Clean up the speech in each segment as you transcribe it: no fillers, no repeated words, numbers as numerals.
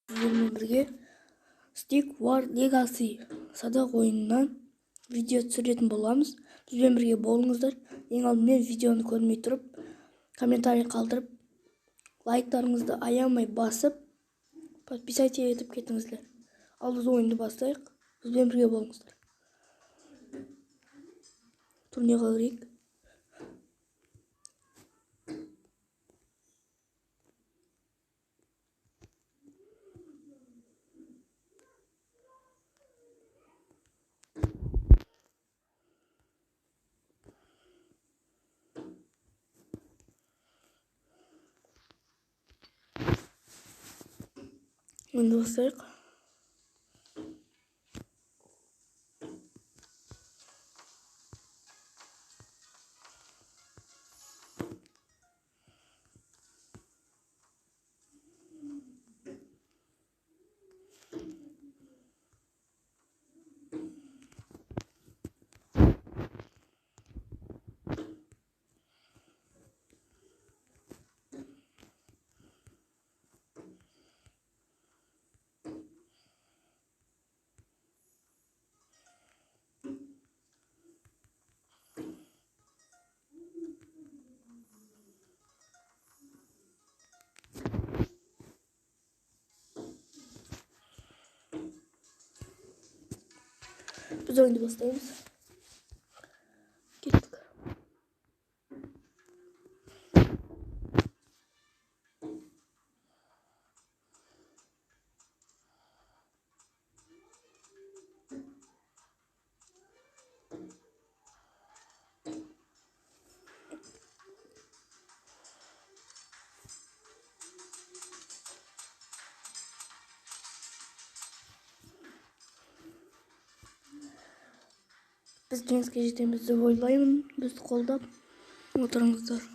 Сіздермен бірге Stick War Legacy садақ ойынынан видео түсіретін боламыз. Бізбен бірге болыңыздар. Ең алдымен видеоны көрмей тұрып, комментарий қалдырып, лайктарыңызды аямай басып, подписать етіп кетіңіздер. Ал біз ойынды бастайық. Бізбен бірге болыңыздар. Турнирға кірейік. Oyunды бастайық. Biz oyundu бастаймыз. Кеттік. Біз жеңіске жетеміз деп ойлаймын. Бізді қолдап отырыңыздар.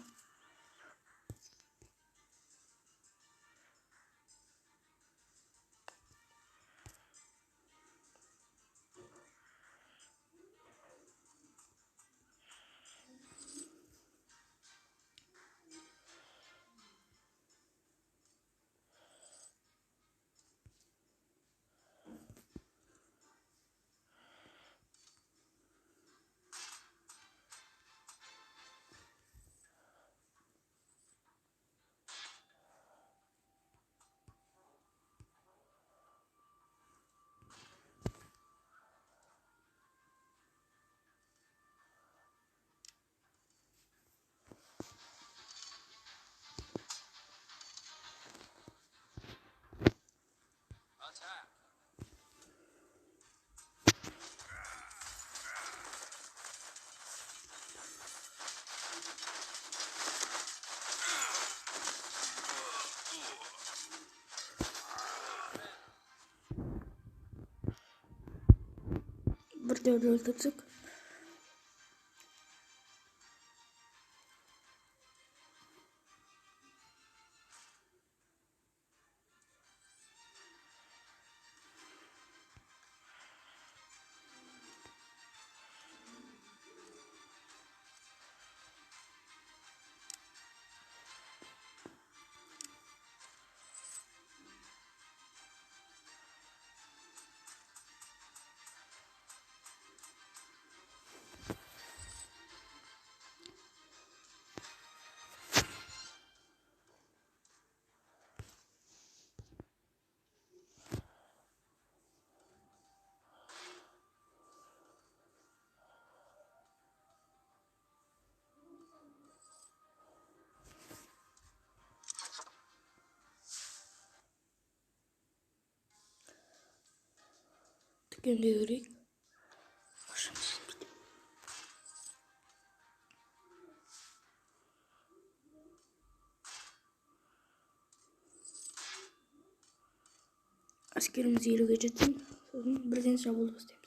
Бірдеуді өлтірсек. Дүкенге кірейік. Әскеріміз 50-ге жетсін, сосын бірден шабуыл бастаймыз.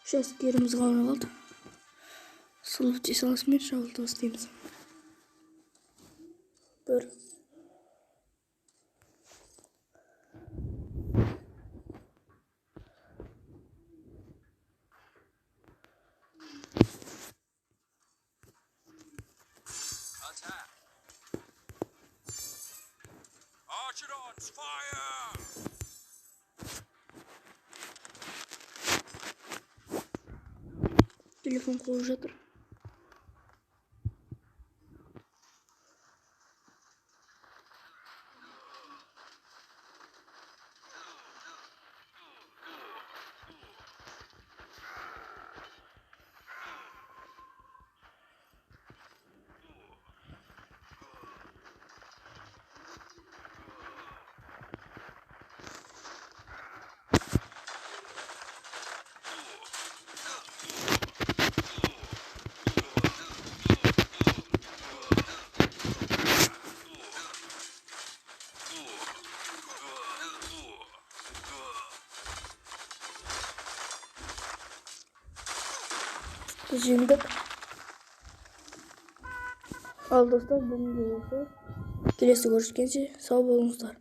Şu askerimiz kalana kaldı. Sılıp cesalasымен шабылды істейміз. Bir. Attack! Archidons, fire! Telefon koyup жатыр. Biz жеңдік. Ал достар, бүгінгі осы. Келесі көріскенше сау болыңыздар.